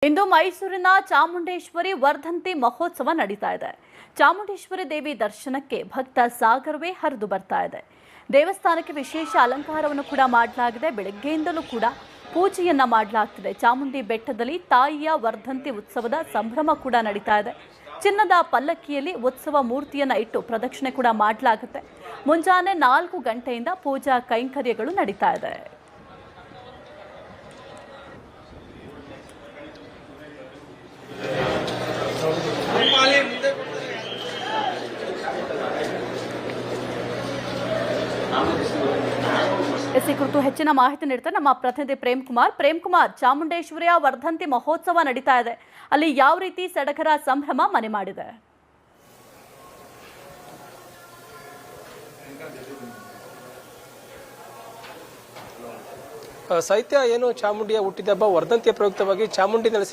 ಇಂದು ಮೈಸೂರಿನ ಚಾಮುಂಡೇಶ್ವರಿ ವರ್ಧಂತಿ ಮಹೋತ್ಸವ ನಡೀತಾ ಇದೆ. ಚಾಮುಂಡೇಶ್ವರಿ ದೇವಿ ದರ್ಶನಕ್ಕೆ ಭಕ್ತ ಸಾಗರವೇ ಹರಿದು ಬರ್ತಾ ಇದೆ. ದೇವಸ್ಥಾನಕ್ಕೆ ವಿಶೇಷ ಅಲಂಕಾರವನ್ನು ಕೂಡ ಮಾಡಲಾಗಿದೆ. ಬೆಳಗ್ಗೆಯಿಂದಲೂ ಕೂಡ ಪೂಜೆಯನ್ನ ಮಾಡಲಾಗ್ತಿದೆ. ಚಾಮುಂಡಿ ಬೆಟ್ಟದಲ್ಲಿ ತಾಯಿಯ ವರ್ಧಂತಿ ಉತ್ಸವದ ಸಂಭ್ರಮ ಕೂಡ ನಡೀತಾ ಇದೆ. ಚಿನ್ನದ ಪಲ್ಲಕ್ಕಿಯಲ್ಲಿ ಉತ್ಸವ ಮೂರ್ತಿಯನ್ನ ಇಟ್ಟು ಪ್ರದಕ್ಷಿಣೆ ಕೂಡ ಮಾಡಲಾಗುತ್ತೆ. ಮುಂಜಾನೆ 4 ಗಂಟೆಯಿಂದ ಪೂಜಾ ಕೈಂಕರ್ಯಗಳು ನಡೀತಾ ಇದೆ. ಈ ಕುರಿತು ಹೆಚ್ಚಿನ ಮಾಹಿತಿ ನೀಡ್ತಾರೆ ನಮ್ಮ ಪ್ರತಿನಿಧಿ ಪ್ರೇಮ್ ಕುಮಾರ್. ಚಾಮುಂಡೇಶ್ವರಿಯ ವರ್ಧಂತಿ ಮಹೋತ್ಸವ ನಡೀತಾ ಇದೆ. ಅಲ್ಲಿ ಯಾವ ರೀತಿ ಸಡಗರ ಸಂಭ್ರಮ ಮನೆ ಮಾಡಿದೆ? ಸಾಹಿತ್ಯ ಏನು ಚಾಮುಂಡಿಯ ಹುಟ್ಟಿದಬ್ಬ ವರ್ಧಂತಿಯ ಪ್ರಯುಕ್ತವಾಗಿ ಚಾಮುಂಡಿ ನೆಲೆಸಿ